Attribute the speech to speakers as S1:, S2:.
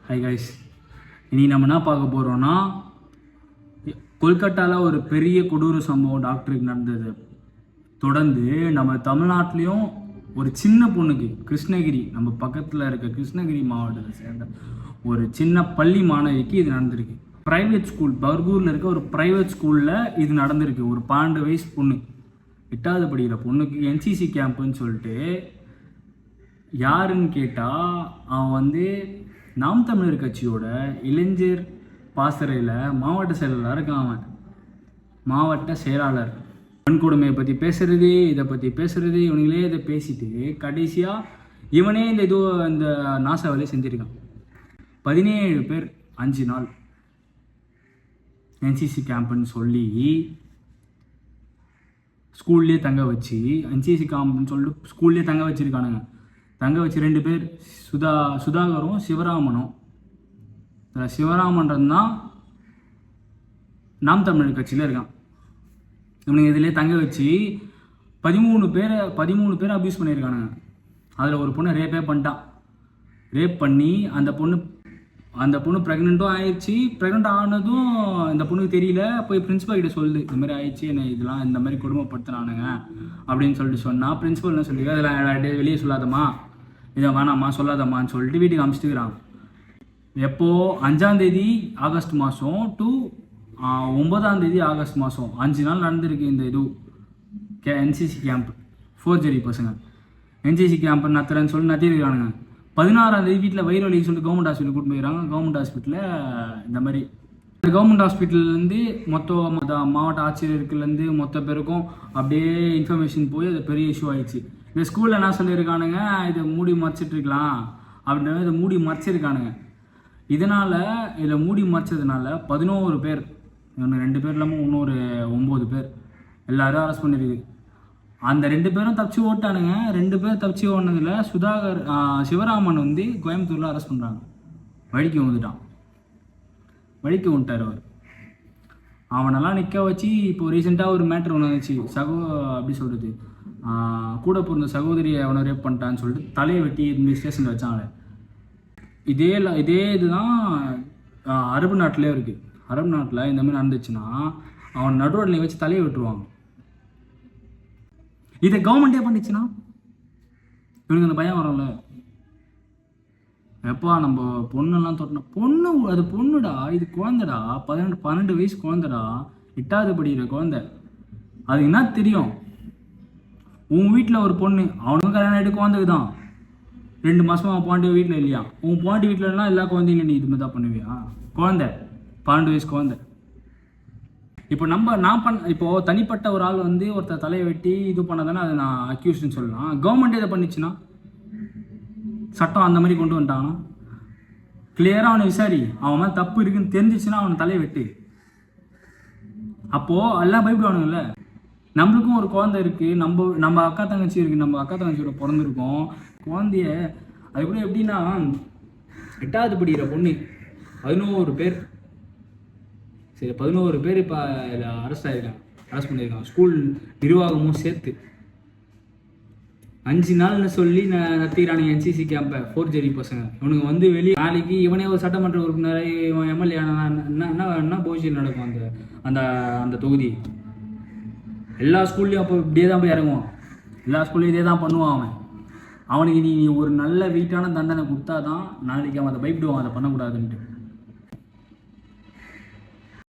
S1: Hi guys, இனி நம்ம என்ன பார்க்க போகிறோன்னா, கொல்கட்டாவில் ஒரு பெரிய கொடூர சம்பவம் டாக்டருக்கு நடந்தது. தொடர்ந்து நம்ம தமிழ்நாட்டிலையும் ஒரு சின்ன பொண்ணுக்கு கிருஷ்ணகிரி, நம்ம பக்கத்தில் இருக்க கிருஷ்ணகிரி மாவட்டத்தை சேர்ந்த ஒரு சின்ன பள்ளி மாணவிக்கு இது நடந்திருக்கு. ப்ரைவேட் ஸ்கூல், பர்கூரில் இருக்க ஒரு ப்ரைவேட் ஸ்கூலில் இது நடந்திருக்கு. ஒரு 12 வயசு பொண்ணு, 8வது படிக்கிற பொண்ணுக்கு என்சிசி கேம்ப்புன்னு சொல்லிட்டு, யாருன்னு கேட்டால் அவன் நாம் தமிழர் கட்சியோட இளைஞர் பாசறையில் மாவட்ட செயலாளர் இருக்கான். அவன் மாவட்ட செயலாளர். வன்கொடுமையை பற்றி பேசுறது, இதை பற்றி பேசுறது, இவனுங்களே இதை பேசிட்டு கடைசியாக இவனே இந்த நாச வேலையை செஞ்சுருக்கான். 17 பேர் 5 நாள் என்சிசி கேம்ப்னு சொல்லி ஸ்கூல்லேயே தங்க வச்சு, என்சிசி கேம்ப்னு சொல்லிட்டு ஸ்கூல்லேயே தங்க வச்சுருக்கானுங்க. தங்க வச்சு 2 பேர் சுதாகரும் சிவராமனும். சிவராமன்றது தான் நாம் தமிழர் கட்சியில் இருக்கான். இவனுங்க இதிலே தங்க வச்சு 13 பேரை அப்யூஸ் பண்ணியிருக்கானுங்க. அதில் ஒரு பொண்ணை ரேப்பே பண்ணிட்டான். ரேப் பண்ணி அந்த பொண்ணு ப்ரெக்னெண்ட்டும் ஆயிடுச்சு. ப்ரெக்னெண்ட் ஆனதும் இந்த பொண்ணுக்கு தெரியல. போய் பிரின்ஸிபல் கிட்ட சொல்லுது, இந்த மாதிரி ஆயிடுச்சு, என்ன இதெல்லாம் இந்த மாதிரி கொடுமைப்படுத்தினானுங்க அப்படின்னு சொல்லிட்டு சொன்னால், பிரின்ஸிபல் என்ன சொல்லியிருக்கா, இதெல்லாம் வெளியே சொல்லாதம்மா, இதை வேணாம்மா சொல்லாதம்மான்னு சொல்லிட்டு வீட்டுக்கு அனுப்பிச்சிட்டுக்கிறாங்க. எப்போது 5ஆம் தேதி ஆகஸ்ட் மாதம் டு 9ஆம் தேதி ஆகஸ்ட் மாதம் 5 நாள் நடந்திருக்கு இந்த இது என்சிசி கேம்ப். ஃபோர்ஜரி பசங்க என்சிசி கேம்ப் நடத்துறேன்னு சொல்லி நடத்திருக்கானுங்க. 16ஆம் தேதி வீட்டில் வயிறு வலிக்கு சொல்லிட்டு கவர்மெண்ட் ஹாஸ்பிட்டல் கூட்டு போயிருக்காங்க. கவர்மெண்ட் ஹாஸ்பிட்டலில் இந்த மாதிரி கவர்மெண்ட் ஹாஸ்பிட்டல்லேருந்து மொத்த மாவட்ட ஆட்சியர்களுலேருந்து மொத்த பேருக்கும் அப்படியே இன்ஃபர்மேஷன் போய் அது பெரிய இஷ்யூ ஆயிடுச்சு. இந்த ஸ்கூலில் என்ன சொல்லியிருக்கானுங்க, இதை மூடி மறைச்சிட்ருக்கலாம் அப்படின்ற இதை மூடி மறைச்சிருக்கானுங்க. இதனால் இதில் மூடி மறைச்சதுனால 11 பேர், இன்னொன்று 2 பேர் இல்லாமல் இன்னொரு 9 பேர் எல்லோரும் அரெஸ்ட் பண்ணியிருக்கு. அந்த 2 பேரும் தப்பிச்சு ஓட்டானுங்க. 2 பேர் தப்பிச்சு ஓடினதில் சிவராமன் கோயம்புத்தூரில் அரெஸ்ட் பண்ணுறாங்க. வழிக்கு வந்துட்டார் அவர். அவனெல்லாம் நிற்க வச்சு இப்போ ரீசெண்டாக ஒரு மேட்ரு ஒன்று வந்துச்சு. அப்படி சொல்கிறது, கூட பிறந்த சகோதரியை அவனை ரேப் பண்ணிட்டான்னு சொல்லிட்டு தலையை வெட்டி இந்த ஸ்டேஷனில் வச்சாங்க. இதே இதுதான் அரபு நாட்டிலே இருக்குது. அரபு நாட்டில் இந்த மாதிரி நடந்துச்சுன்னா அவன் நடுரோட்டில் வச்சு தலையை வெட்டுருவாங்க. இதை கவர்மெண்ட்டே பண்ணிச்சுன்னா இவனுக்கு அந்த பயம் வரும்ல. எப்பா நம்ம பொண்ணெல்லாம் தொட்டின அது பொண்ணுடா, இது குழந்தைடா, 12 வயசு குழந்தைடா, 8வது படிக்கிற குழந்தை. அது என்ன தெரியும்? உன் வீட்டில் ஒரு பொண்ணு, அவனுக்கும் கல்யாணம் ஆகிட்டு குழந்தைக்கு தான் 2 மாதமாக அவன் பாண்டி வீட்டில் இல்லையா? உன் பாண்டி வீட்டிலனா எல்லா குழந்தைங்களும் நீ இது மாதிரி தான் பண்ணுவியா? குழந்தை 12 வயசு குழந்தை. இப்போ இப்போது தனிப்பட்ட ஒரு ஆள் ஒருத்தர் தலையை வெட்டி இது பண்ணதானே அதை நான் அக்யூஸ்ன்னு சொல்லலாம். கவர்மெண்ட் இதை பண்ணிச்சுன்னா, சட்டம் அந்த மாதிரி கொண்டு வந்துட்டாங்கன்னா, கிளியராக அவனை விசாரி, அவன் மேலே தப்பு இருக்குன்னு தெரிஞ்சிச்சுன்னா அவனை தலையை வெட்டு. அப்போது எல்லாம் பயப்படுவானுங்கல்ல. நம்மளுக்கும் ஒரு குழந்தை இருக்குது, நம்ம அக்கா தங்கச்சி இருக்குது, நம்ம அக்கா தங்கச்சியோட பிறந்திருக்கோம். குழந்தைய அது கூட எப்படின்னா, 8வது படிக்கிற பொண்ணு 11 பேர், சரி 11 பேர் இப்போ அரெஸ்ட் பண்ணியிருக்காங்க. ஸ்கூல் நிர்வாகமும் சேர்த்து 5 நாள்னு சொல்லி நடத்திக்கிறானுங்க என்சிசி கேம்பை. ஃபோர்ஜரி பசங்க இவனுங்க வெளியே நாளைக்கு இவனே ஒரு சட்டமன்ற உறுப்பினர், இவன் எம்எல்ஏ என்ன பொசிஷன் நடக்கும் அந்த தொகுதி. எல்லா ஸ்கூல்லையும் அப்போ இப்படியே தான் போய் இறங்குவான். எல்லா ஸ்கூல்லையும் இதே தான் பண்ணுவான். அவனுக்கு நீ ஒரு நல்ல வெயிட்டான தண்டனை கொடுத்தா தான் நாளைக்கு அவன் அதை பயப்படுவான், அதை பண்ணக்கூடாதுன்ட்டு.